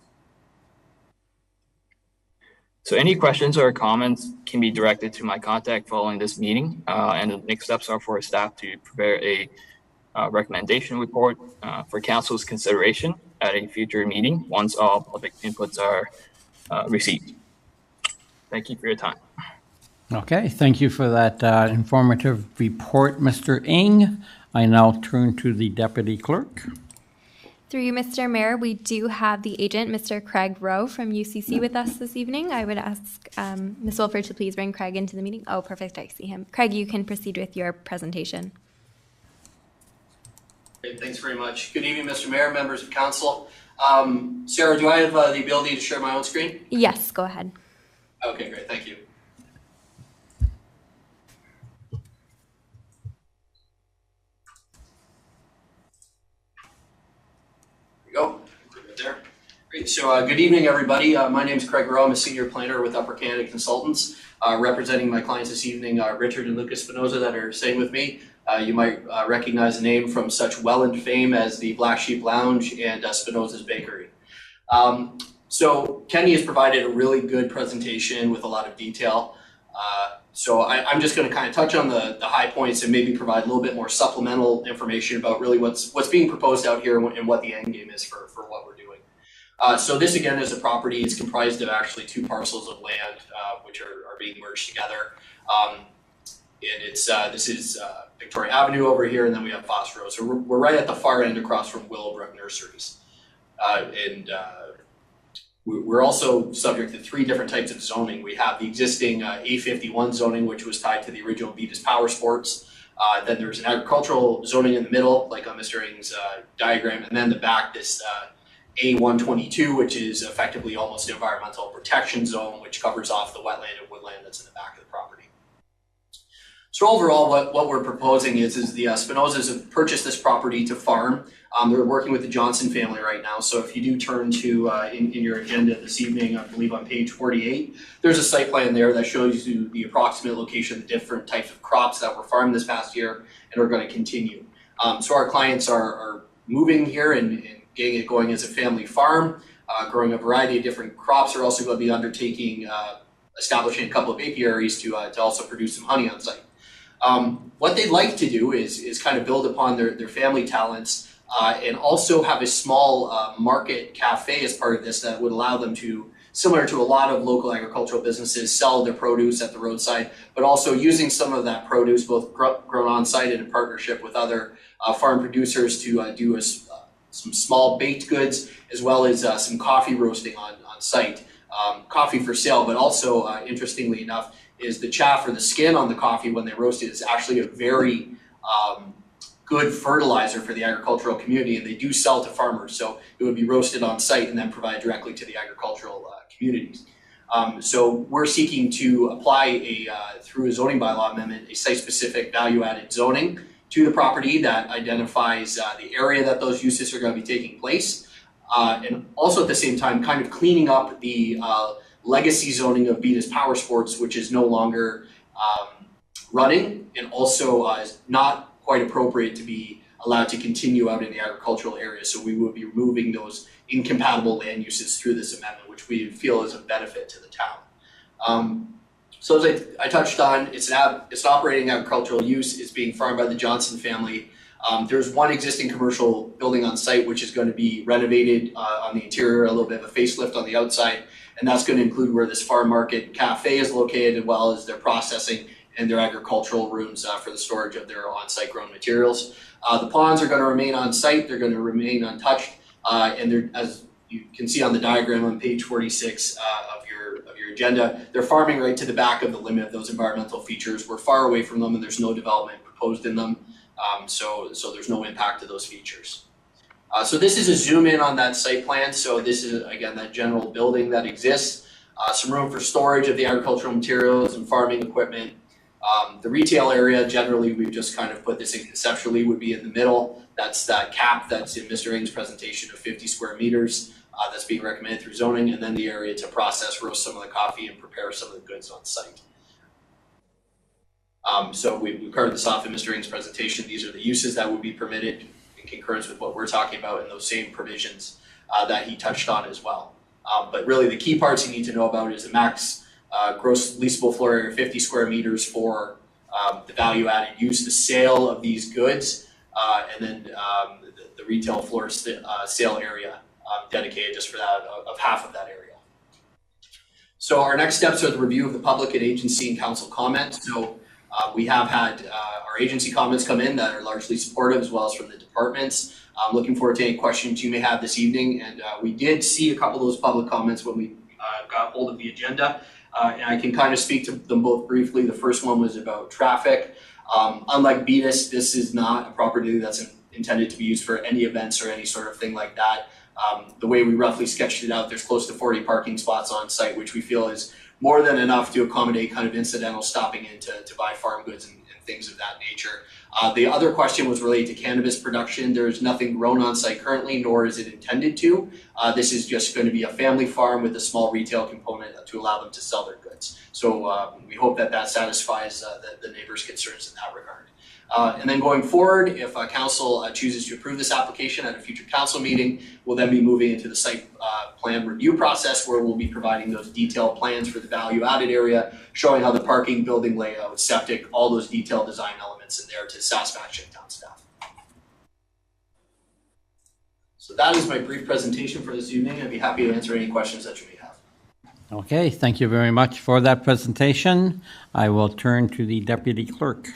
So any questions or comments can be directed to my contact following this meeting, and the next steps are for staff to prepare a recommendation report for council's consideration at a future meeting once all public inputs are received. Thank you for your time. Okay, thank you for that informative report, Mr. Ng. I now turn to the Deputy Clerk. Through you, Mr. Mayor, we do have the agent, Mr. Craig Rowe from UCC with us this evening. I would ask Ms. Wilford to please bring Craig into the meeting. Oh, perfect, I see him. Craig, you can proceed with your presentation. Great, thanks very much. Good evening, Mr. Mayor, members of council. Sarah, do I have the ability to share my own screen? Yes, go ahead. Okay, great, thank you. Go. Right there. Great. So good evening, everybody. My name is Craig Rowe. I'm a senior planner with Upper Canada Consultants, representing my clients this evening, Richard and Lucas Spinoza, that are staying with me. You might recognize the name from such well-earned fame as the Black Sheep Lounge and Spinoza's Bakery. So Kenny has provided a really good presentation with a lot of detail. So I'm just going to kind of touch on the high points and maybe provide a little bit more supplemental information about really what's being proposed out here and what the end game is for what we're doing. So this again is a property. It's comprised of actually 2 parcels of land which are being merged together. And it's this is Victoria Avenue over here, and then we have Foss Road. So we're right at the far end across from Willowbrook Nurseries. We're also subject to 3 different types of zoning. We have the existing A51 zoning, which was tied to the original Beatus Power Sports. Then there's an agricultural zoning in the middle, like on Mr. Ng's diagram, and then the back, this A122, which is effectively almost an environmental protection zone, which covers off the wetland and woodland that's in the back of the property. So overall, what we're proposing is the Spinozas have purchased this property to farm. They're working with the Johnson family right now. So if you do turn to in your agenda this evening, I believe on page 48, there's a site plan there that shows you the approximate location of the different types of crops that were farmed this past year and are going to continue. So our clients are moving here and getting it going as a family farm, growing a variety of different crops. They're also going to be undertaking, establishing a couple of apiaries to also produce some honey on site. What they'd like to do is kind of build upon their family talents and also have a small market cafe as part of this that would allow them to, similar to a lot of local agricultural businesses, sell their produce at the roadside, but also using some of that produce, both grown on site and in partnership with other farm producers, to do some small baked goods, as well as some coffee roasting on site. Coffee for sale, but also interestingly enough, is the chaff or the skin on the coffee when they roast it is actually a very good fertilizer for the agricultural community, and they do sell to farmers. So it would be roasted on site and then provided directly to the agricultural communities. So we're seeking to apply through a zoning bylaw amendment, a site-specific value-added zoning to the property that identifies the area that those uses are going to be taking place, and also at the same time kind of cleaning up the legacy zoning of Beatus Power Sports, which is no longer running, and also is not quite appropriate to be allowed to continue out in the agricultural area. So we will be removing those incompatible land uses through this amendment, which we feel is a benefit to the town. So as I touched on, it's an operating agricultural use. It's being farmed by the Johnson family. There's one existing commercial building on site, which is going to be renovated on the interior, a little bit of a facelift on the outside. And that's going to include where this farm market cafe is located, as well as their processing and their agricultural rooms for the storage of their on-site grown materials. The ponds are going to remain on site. They're going to remain untouched, and they're, as you can see on the diagram on page 46 of your agenda, they're farming right to the back of the limit of those environmental features. We're far away from them, and there's no development proposed in them, so there's no impact to those features. So this is a zoom in on that site plan. So this is, again, that general building that exists. Some room for storage of the agricultural materials and farming equipment. The retail area, generally, we've just kind of put this in conceptually, would be in the middle. That's that cap that's in Mr. Ng's presentation of 50 square meters that's being recommended through zoning, and then the area to process, roast some of the coffee, and prepare some of the goods on site. So we covered this off in Mr. Ng's presentation. These are the uses that would be permitted in concurrence with what we're talking about and those same provisions that he touched on as well. But really the key parts you need to know about is the max gross leasable floor area, 50 square meters for the value added use, the sale of these goods, and then the retail floor sale area dedicated just for that, of half of that area. So our next steps are the review of the public and agency and council comments. So we have had our agency comments come in that are largely supportive, as well as from the departments. I'm looking forward to any questions you may have this evening. And we did see a couple of those public comments when we got hold of the agenda. And I can kind of speak to them both briefly. The first one was about traffic. Unlike Beatus, this is not a property that's intended to be used for any events or any sort of thing like that. The way we roughly sketched it out, there's close to 40 parking spots on site, which we feel is more than enough to accommodate kind of incidental stopping in to buy farm goods and things of that nature. The other question was related to cannabis production. There's nothing grown on site currently, nor is it intended to. This is just going to be a family farm with a small retail component to allow them to sell their goods. So we hope that that satisfies the neighbors' concerns in that regard. And then going forward, if council chooses to approve this application at a future council meeting, we'll then be moving into the site plan review process, where we'll be providing those detailed plans for the value added area, showing how the parking, building layout, septic, all those detailed design elements in there to satisfaction of town staff. So that is my brief presentation for this evening. I'd be happy to answer any questions that you may have. Okay, thank you very much for that presentation. I will turn to the deputy clerk.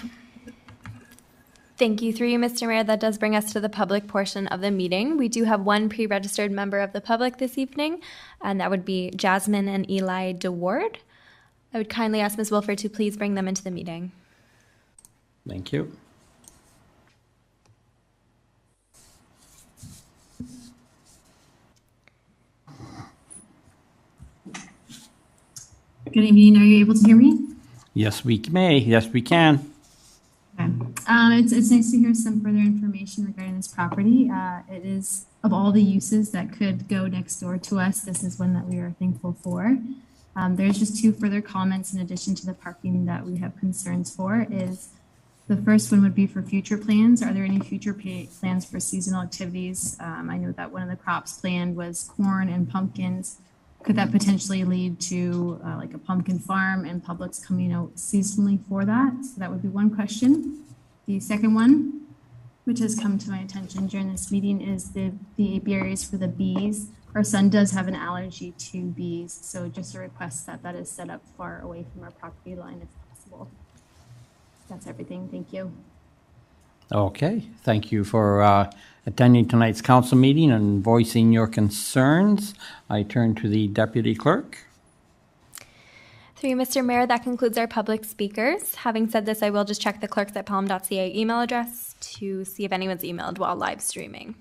Thank you. Through you, Mr. Mayor, that does bring us to the public portion of the meeting. We do have one pre-registered member of the public this evening, and that would be Jasmine and Eli DeWard. I would kindly ask Ms. Wilford to please bring them into the meeting. Thank you. Good evening. Are you able to hear me? Yes, we may. Yes, we can. Okay. It's nice to hear some further information regarding this property. It is, of all the uses that could go next door to us, this is one that we are thankful for. There's just two further comments in addition to the parking that we have concerns for. Is the first one would be for future plans. Are there any future plans for seasonal activities? I know that one of the crops planned was corn and pumpkins. Could that potentially lead to like a pumpkin farm and Publix coming out seasonally for that? So that would be one question. The second one, which has come to my attention during this meeting, is the apiaries for the bees. Our son does have an allergy to bees, so just a request that that is set up far away from our property line if possible. That's everything. Thank you. Okay, thank you for attending tonight's council meeting and voicing your concerns. I turn to the deputy clerk. Through you, Mr. Mayor, that concludes our public speakers. Having said this, I will just check the clerks at pelham.ca email address to see if anyone's emailed while live streaming.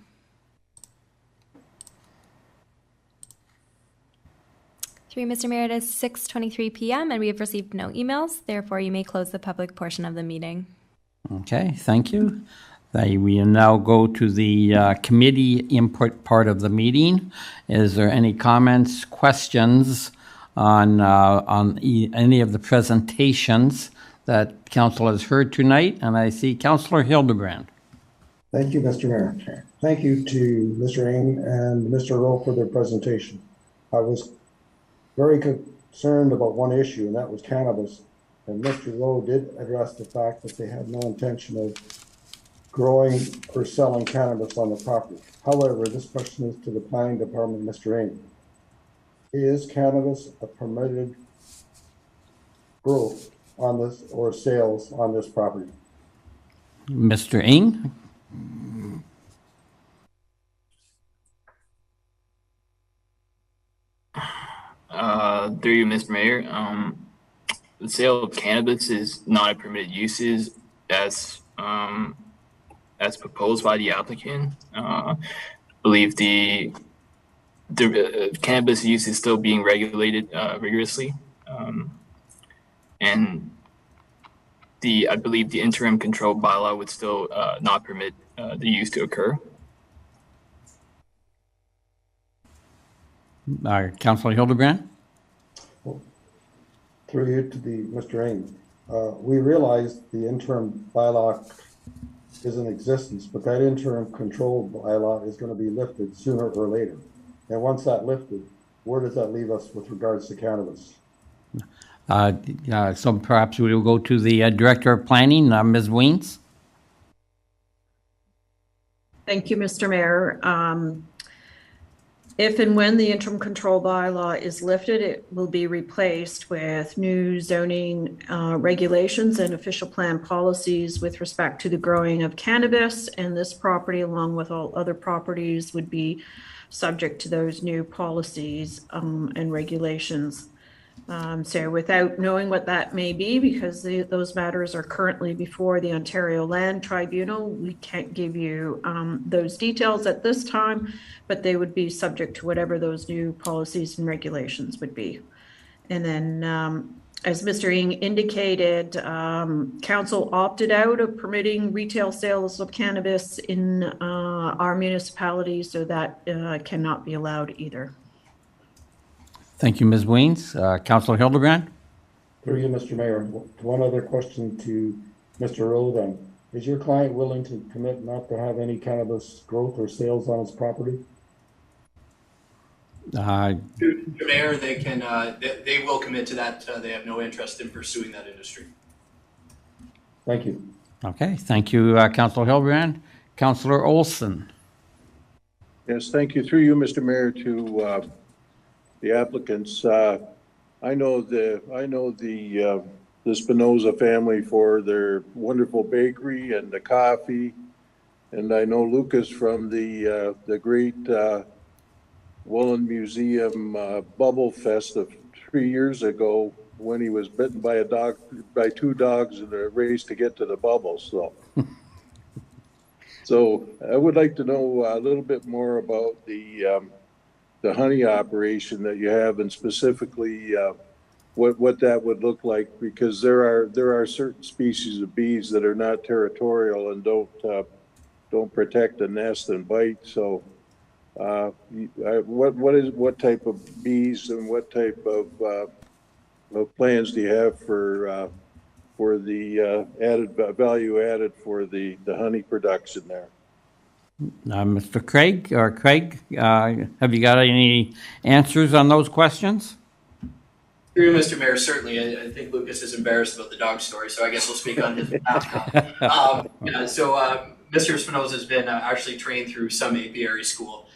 Through you, Mr. Mayor, it is 6:23 p.m. and we have received no emails. Therefore, you may close the public portion of the meeting. Okay, thank you. We will now go to the committee input part of the meeting. Is there any comments, questions on any of the presentations that council has heard tonight? And I see Councillor Hildebrand. Thank you, Mr. Mayor. Thank you to Mr. Ng and Mr. Rowe for their presentation. I was very concerned about one issue, and that was cannabis. And Mr. Rowe did address the fact that they had no intention of growing or selling cannabis on the property. However, this question is to the planning department, Mr. Ng. Is cannabis a permitted growth on this or sales on this property? Mr. Ng? Through you, Mr. Mayor, the sale of cannabis is not a permitted uses as proposed by the applicant. I believe the cannabis use is still being regulated rigorously, and I believe the interim control bylaw would still not permit the use to occur. Councilor Hildebrand? Through you to Mr. Ng. We realize the interim bylaw is in existence, but that interim control bylaw is going to be lifted sooner or later. And once that's lifted, where does that leave us with regards to cannabis? So perhaps we will go to the Director of Planning, Ms. Weens. Thank you, Mr. Mayor. If and when the interim control bylaw is lifted, it will be replaced with new zoning regulations and official plan policies with respect to the growing of cannabis, and this property, along with all other properties, would be subject to those new policies and regulations. So without knowing what that may be, because those matters are currently before the Ontario Land Tribunal, we can't give you those details at this time, but they would be subject to whatever those new policies and regulations would be. And then, as Mr. Ng indicated, council opted out of permitting retail sales of cannabis in our municipality, so that cannot be allowed either. Thank you, Ms. Weens. Councilor Hildebrand? Through you, Mr. Mayor. One other question to Mr. Rowe then. Is your client willing to commit not to have any cannabis growth or sales on his property? Mr. Mayor, they can. They will commit to that. They have no interest in pursuing that industry. Thank you. Okay, thank you, Councilor Hildebrand. Councilor Olson? Yes, thank you. Through you, Mr. Mayor, to the applicants. I know the Spinoza family for their wonderful bakery and the coffee, and I know Lucas from the great Woolen Museum Bubble Fest of 3 years ago when he was bitten by two dogs in a race to get to the bubbles. So I would like to know a little bit more about the honey operation that you have, and specifically what that would look like, because there are certain species of bees that are not territorial and don't protect the nest and bite. So what type of bees and what type of plans do you have for the added value added for the honey production there? Mr. Craig, have you got any answers on those questions? Through you, Mr. Mayor, certainly. I think Lucas is embarrassed about the dog story, so I guess we'll speak on his behalf now. Mr. Spinoza has been actually trained through some apiary school.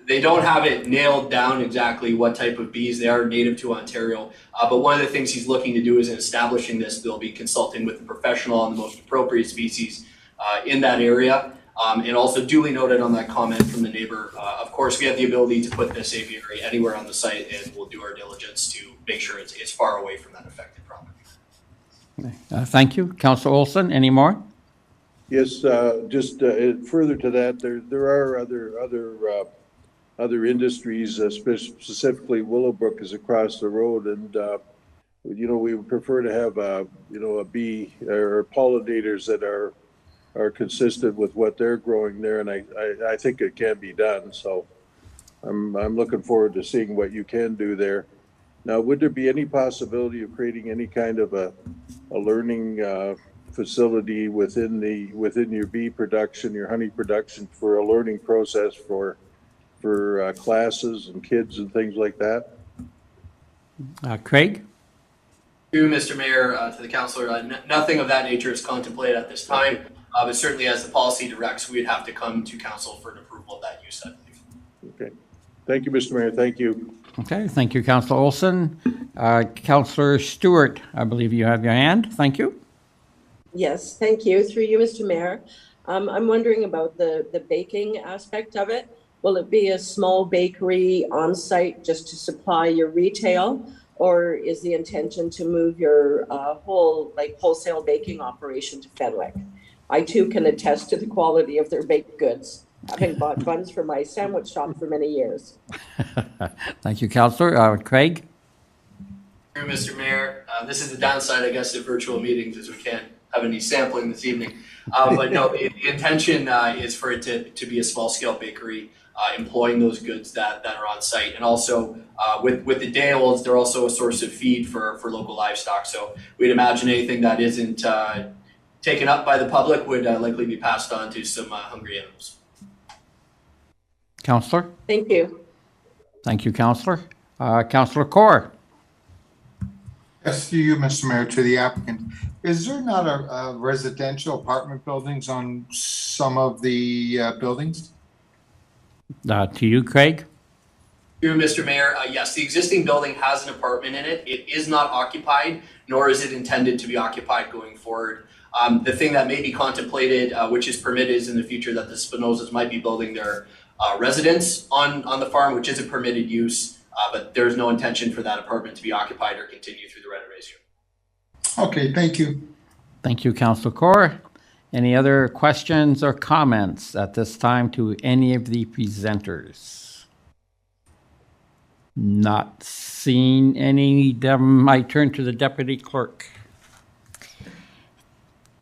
They don't have it nailed down exactly what type of bees they are native to Ontario, but one of the things he's looking to do is in establishing this, they'll be consulting with the professional on the most appropriate species in that area. And also duly noted on that comment from the neighbor, of course, we have the ability to put this apiary anywhere on the site, and we'll do our diligence to make sure it's far away from that affected property. Thank you. Councilor Olson, any more? Yes, just further to that, there are other industries, specifically Willowbrook is across the road, and we would prefer to have a bee or pollinators that are consistent with what they're growing there, and I think it can be done. So I'm looking forward to seeing what you can do there. Now, would there be any possibility of creating any kind of a learning facility within your bee production, your honey production, for a learning process for classes and kids and things like that? Craig? To Mr. Mayor, to the councillor, nothing of that nature is contemplated at this time, but certainly as the policy directs, we'd have to come to council for an approval of that use, I believe. Okay. Thank you, Mr. Mayor. Thank you. Okay, thank you, Councilor Olson. Councillor Stewart, I believe you have your hand. Thank you. Yes, thank you. Through you, Mr. Mayor. I'm wondering about the baking aspect of it. Will it be a small bakery on site just to supply your retail, or is the intention to move your wholesale baking operation to Fenwick? I too can attest to the quality of their baked goods, having bought buns for my sandwich shop for many years. Thank you, Councillor. Craig? Mr. Mayor, this is the downside, I guess, of virtual meetings, is we can't have any sampling this evening. But no, the intention is for it to be a small-scale bakery, employing those goods that are on site. And also, with the day-olds, they're also a source of feed for local livestock. So we'd imagine anything that isn't taken up by the public would likely be passed on to some hungry animals. Councillor? Thank you. Thank you, Councillor. Councillor Kaur? Yes, to you, Mr. Mayor, to the applicant. Is there not a residential apartment buildings on some of the buildings? To you, Craig? Through Mr. Mayor, yes, the existing building has an apartment in it. It is not occupied, nor is it intended to be occupied going forward. The thing that may be contemplated, which is permitted, is in the future that the Spinozas might be building their residence on the farm, which is a permitted use, but there's no intention for that apartment to be occupied or continue through the renovation. Okay, thank you. Thank you, Councillor Kaur. Any other questions or comments at this time to any of the presenters? Not seeing any. I turn to the Deputy Clerk.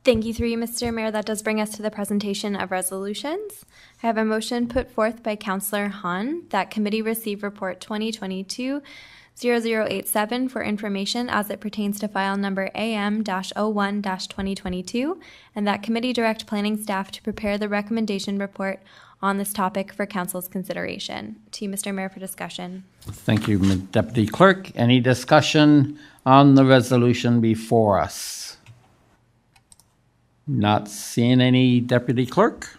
Thank you, through you, Mr. Mayor. That does bring us to the presentation of resolutions. I have a motion put forth by Councillor Han that committee receive report 2022-0087 for information as it pertains to file number AM-01-2022, and that committee direct planning staff to prepare the recommendation report on this topic for Council's consideration. To you, Mr. Mayor, for discussion. Thank you, Deputy Clerk. Any discussion on the resolution before us? Not seeing any, Deputy Clerk.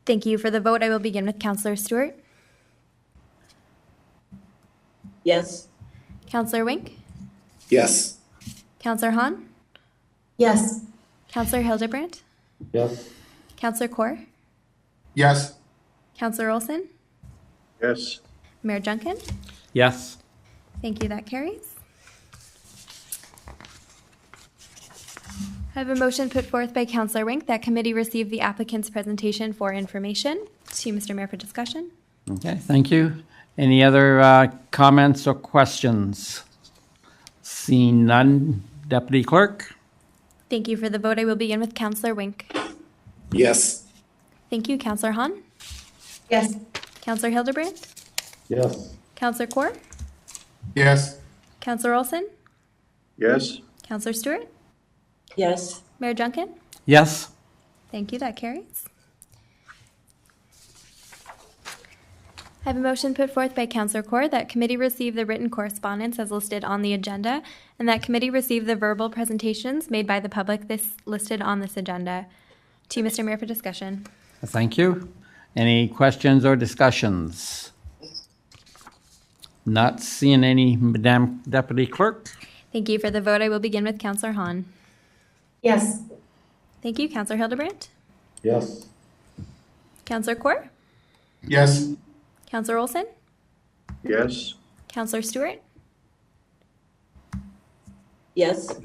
Thank you. For the vote, I will begin with Councillor Stewart. Yes. Councillor Wink. Yes. Councillor Han. Yes. Councillor Hildebrandt. Yes. Councillor Kaur. Yes. Councillor Olson. Yes. Mayor Junkin. Yes. Thank you. That carries. I have a motion put forth by Councillor Wink that committee receive the applicant's presentation for information. To you, Mr. Mayor, for discussion. Okay, thank you. Any other comments or questions? Seeing none, Deputy Clerk. Thank you. For the vote, I will begin with Councillor Wink. Yes. Thank you. Councillor Han. Yes. Councillor Hildebrandt. Yes. Councillor Kaur. Yes. Councillor Olson. Yes. Councillor Stewart. Yes. Mayor Junkin. Yes. Thank you. That carries. I have a motion put forth by Councillor Kaur that committee receive the written correspondence as listed on the agenda, and that committee receive the verbal presentations made by the public listed on this agenda. To you, Mr. Mayor, for discussion. Thank you. Any questions or discussions? Not seeing any, Madam Deputy Clerk. Thank you. For the vote, I will begin with Councillor Han. Yes. Thank you. Councillor Hildebrandt. Yes. Councillor Kaur. Yes. Councillor Olson. Yes. Councillor Stewart. Yes.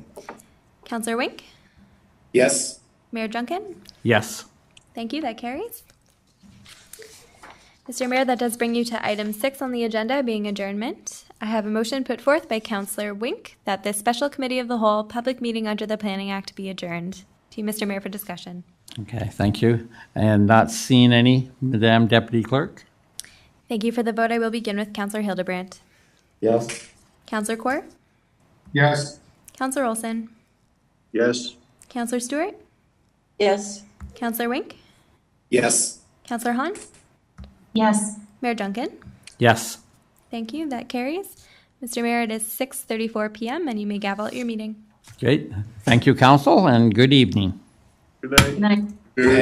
Councillor Wink. Yes. Mayor Junkin. Yes. Thank you. That carries. Mr. Mayor, that does bring you to item 6 on the agenda, being adjournment. I have a motion put forth by Councillor Wink that this special committee of the whole public meeting under the Planning Act be adjourned. To you, Mr. Mayor, for discussion. Okay, thank you. And not seeing any, Madam Deputy Clerk. Thank you. For the vote, I will begin with Councillor Hildebrandt. Yes. Councillor Kaur. Yes. Councillor Olson. Yes. Councillor Stewart. Yes. Councillor Wink. Yes. Councillor Han. Yes. Mayor Junkin. Yes. Thank you. That carries. Mr. Mayor, it is 6:34 p.m. and you may gavel at your meeting. Great. Thank you, Council, and good evening. Good night. Good night. Good night.